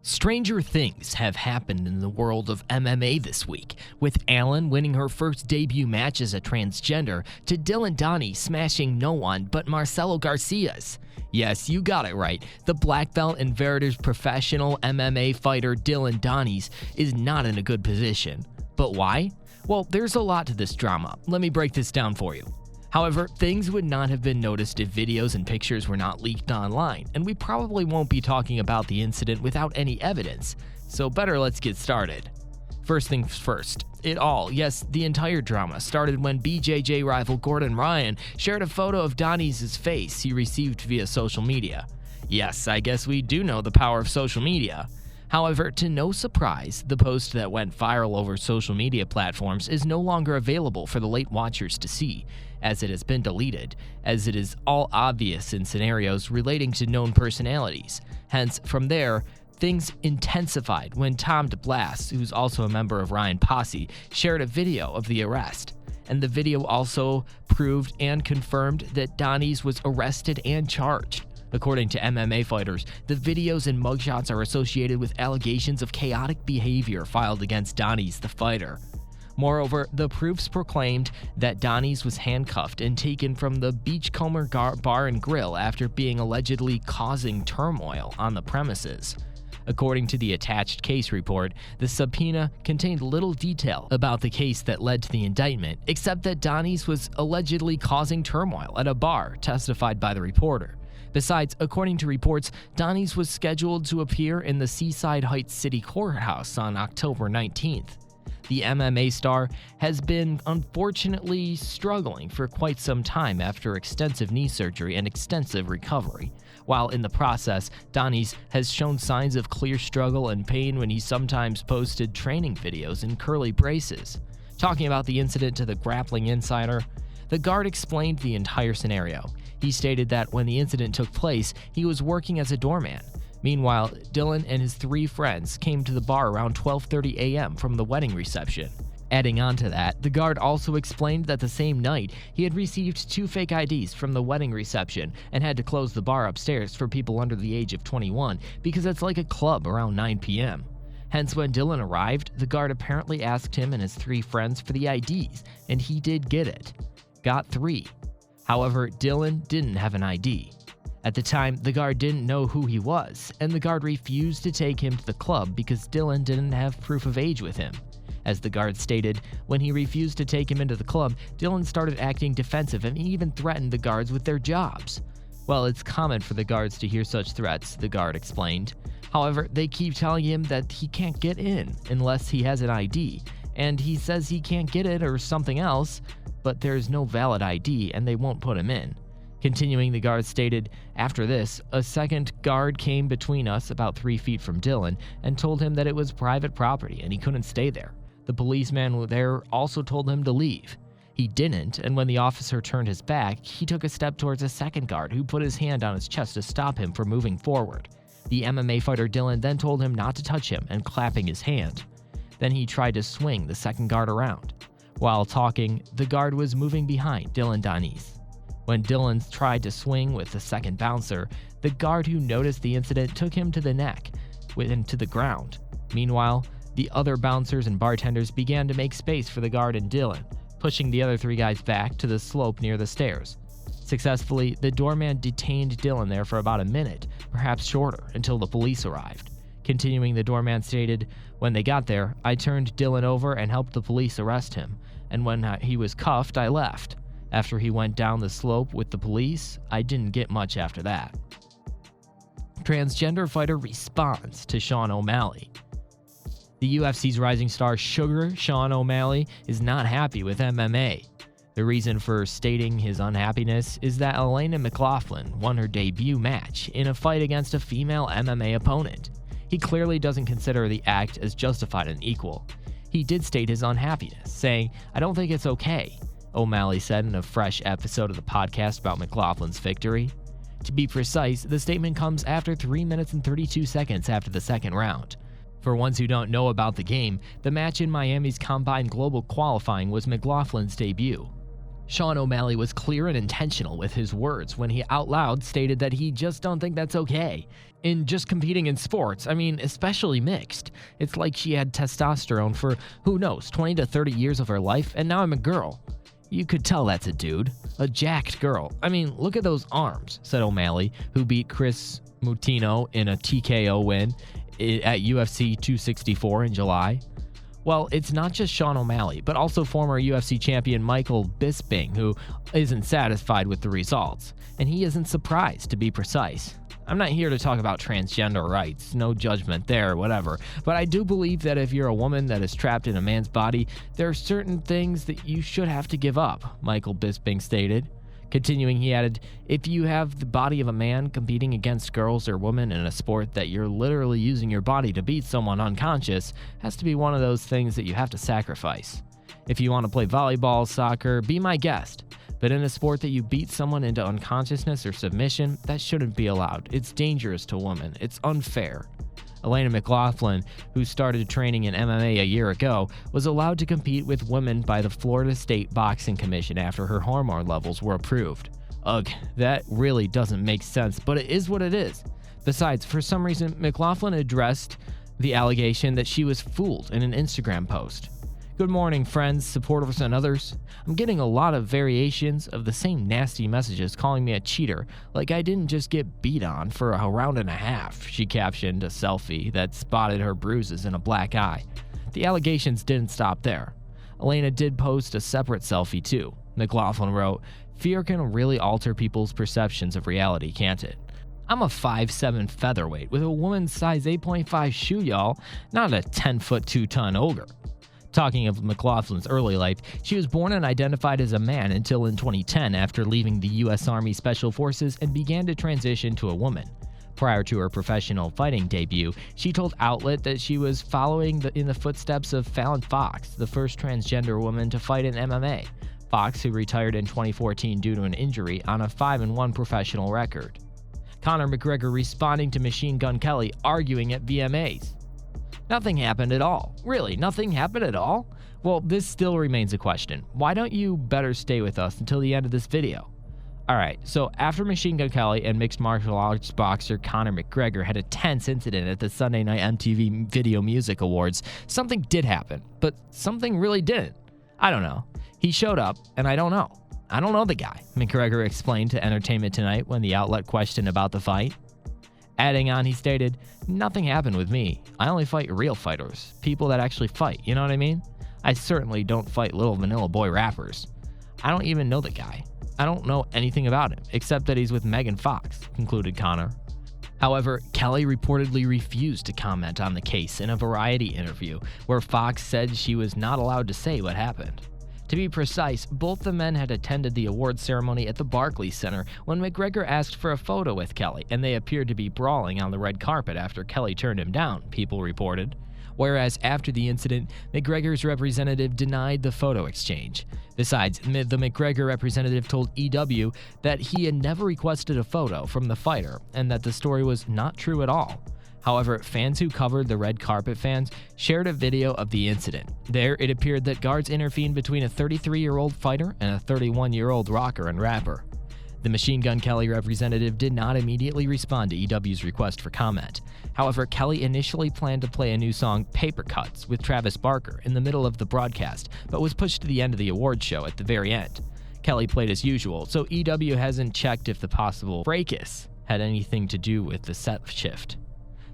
Stranger things have happened in the world of MMA this week, with Allen winning her first debut match as a transgender to Dillon Danis smashing no one but Marcelo Garcia's. Yes, you got it right. The black belt and Veritas professional MMA fighter Dillon Danis is not in a good position. But why? Well, there's a lot to this drama. Let me break this down for you. However, things would not have been noticed if videos and pictures were not leaked online, and we probably won't be talking about the incident without any evidence, so better let's get started. First things first, the entire drama started when BJJ rival Gordon Ryan shared a photo of Danis' face he received via social media. Yes, I guess we do know the power of social media. However, to no surprise, the post that went viral over social media platforms is no longer available for the late watchers to see, as it has been deleted, as it is all obvious in scenarios relating to known personalities. Hence, from there, things intensified when Tom DeBlas, who's also a member of Ryan Posse, shared a video of the arrest. And the video also proved and confirmed that Danis was arrested and charged. According to MMA fighters, the videos and mugshots are associated with allegations of chaotic behavior filed against Danis, the fighter. Moreover, the proofs proclaimed that Danis was handcuffed and taken from the Beachcomber Bar and Grill after being allegedly causing turmoil on the premises. According to the attached case report, the subpoena contained little detail about the case that led to the indictment, except that Danis was allegedly causing turmoil at a bar, testified by the reporter. Besides, according to reports, Danis was scheduled to appear in the Seaside Heights City Courthouse on October 19th. The MMA star has been unfortunately struggling for quite some time after extensive knee surgery and extensive recovery. While in the process, Danis has shown signs of clear struggle and pain when he sometimes posted training videos in curly braces. Talking about the incident to the Grappling Insider, the guard explained the entire scenario. He stated that when the incident took place, he was working as a doorman. Meanwhile, Dillon and his three friends came to the bar around 12:30 a.m. from the wedding reception. Adding on to that, the guard also explained that the same night, he had received 2 fake IDs from the wedding reception and had to close the bar upstairs for people under the age of 21 because it's like a club around 9 p.m. Hence, when Dillon arrived, the guard apparently asked him and his 3 friends for the IDs, and he did get it. Got 3. However, Dillon didn't have an ID. At the time, the guard didn't know who he was, and the guard refused to take him to the club because Dillon didn't have proof of age with him. As the guard stated, when he refused to take him into the club, Dillon started acting defensive and even threatened the guards with their jobs. Well, it's common for the guards to hear such threats, the guard explained. However, they keep telling him that he can't get in unless he has an ID, and he says he can't get it or something else, but there's no valid ID and they won't put him in. Continuing, the guard stated, after this, a second guard came between us about 3 feet from Dillon and told him that it was private property and he couldn't stay there. The policeman there also told him to leave. He didn't, and when the officer turned his back, he took a step towards a second guard who put his hand on his chest to stop him from moving forward. The MMA fighter Dillon then told him not to touch him and clapping his hand. Then he tried to swing the second guard around. While talking, the guard was moving behind Dillon Danis. When Dillon tried to swing with the second bouncer, the guard who noticed the incident took him to the neck and to the ground. Meanwhile, the other bouncers and bartenders began to make space for the guard and Dillon, pushing the other 3 guys back to the slope near the stairs. Successfully, the doorman detained Dillon there for about a minute, perhaps shorter, until the police arrived. Continuing, the doorman stated, when they got there, I turned Dillon over and helped the police arrest him, and when he was cuffed, I left. After he went down the slope with the police, I didn't get much after that. Transgender Fighter responds to Sean O'Malley. The UFC's rising star Sugar Sean O'Malley is not happy with MMA. The reason for stating his unhappiness is that Elena McLaughlin won her debut match in a fight against a female MMA opponent. He clearly doesn't consider the act as justified and equal. He did state his unhappiness, saying, I don't think it's okay, O'Malley said in a fresh episode of the podcast about McLaughlin's victory. To be precise, the statement comes after 3 minutes and 32 seconds after the second round. For ones who don't know about the game, the match in Miami's Combine Global Qualifying was McLaughlin's debut. Sean O'Malley was clear and intentional with his words when he out loud stated that he just don't think that's okay. In just competing in sports, I mean, especially mixed, it's like she had testosterone for, who knows, 20 to 30 years of her life, and now I'm a girl. You could tell that's a dude. A jacked girl. I mean, look at those arms, said O'Malley, who beat Chris Mutino in a TKO win at UFC 264 in July. Well, it's not just Sean O'Malley, but also former UFC champion Michael Bisping, who isn't satisfied with the results. And he isn't surprised, to be precise. I'm not here to talk about transgender rights, no judgment there, whatever. But I do believe that if you're a woman that is trapped in a man's body, there are certain things that you should have to give up, Michael Bisping stated. Continuing, he added, if you have the body of a man competing against girls or women in a sport that you're literally using your body to beat someone unconscious, has to be one of those things that you have to sacrifice. If you want to play volleyball, soccer, be my guest. But in a sport that you beat someone into unconsciousness or submission, that shouldn't be allowed. It's dangerous to women. It's unfair. Elena McLaughlin, who started training in MMA a year ago, was allowed to compete with women by the Florida State Boxing Commission after her hormone levels were approved. Ugh, that really doesn't make sense, but it is what it is. Besides, for some reason, McLaughlin addressed the allegation that she was fooled in an Instagram post. Good morning, friends, supporters, and others. I'm getting a lot of variations of the same nasty messages calling me a cheater, like I didn't just get beat on for a round and a half, she captioned a selfie that spotted her bruises and a black eye. The allegations didn't stop there. Elena did post a separate selfie too. McLaughlin wrote, fear can really alter people's perceptions of reality, can't it? I'm a 5'7" featherweight with a woman's size 8.5 shoe, y'all, not a 10-foot 2-ton ogre. Talking of McLaughlin's early life, she was born and identified as a man until in 2010 after leaving the U.S. Army Special Forces and began to transition to a woman. Prior to her professional fighting debut, she told Outlet that she was following in the footsteps of Fallon Fox, the first transgender woman to fight in MMA. Fox, who retired in 2014 due to an injury, on a 5-1 professional record. Conor McGregor responding to Machine Gun Kelly arguing at VMAs. Nothing happened at all. Really, nothing happened at all? Well, this still remains a question. Why don't you better stay with us until the end of this video? Alright, so after Machine Gun Kelly and mixed martial arts boxer Conor McGregor had a tense incident at the Sunday night MTV Video Music Awards, something did happen, but something really didn't. I don't know. He showed up, and I don't know. I don't know the guy, McGregor explained to Entertainment Tonight when the outlet questioned about the fight. Adding on, he stated, nothing happened with me. I only fight real fighters, people that actually fight, you know what I mean? I certainly don't fight little vanilla boy rappers. I don't even know the guy. I don't know anything about him, except that he's with Megan Fox, concluded Conor. However, Kelly reportedly refused to comment on the case in a Variety interview, where Fox said she was not allowed to say what happened. To be precise, both the men had attended the award ceremony at the Barclays Center when McGregor asked for a photo with Kelly, and they appeared to be brawling on the red carpet after Kelly turned him down, people reported. Whereas after the incident, McGregor's representative denied the photo exchange. Besides, the McGregor representative told EW that he had never requested a photo from the fighter and that the story was not true at all. However, fans who covered the red carpet fans shared a video of the incident. There, it appeared that guards intervened between a 33-year-old fighter and a 31-year-old rocker and rapper. The Machine Gun Kelly representative did not immediately respond to EW's request for comment. However, Kelly initially planned to play a new song, Paper Cuts, with Travis Barker in the middle of the broadcast, but was pushed to the end of the award show at the very end. Kelly played as usual, so EW hasn't checked if the possible fracas had anything to do with the set shift.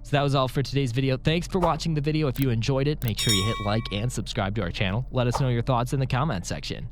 So that was all for today's video. Thanks for watching the video. If you enjoyed it, make sure you hit like and subscribe to our channel. Let us know your thoughts in the comment section.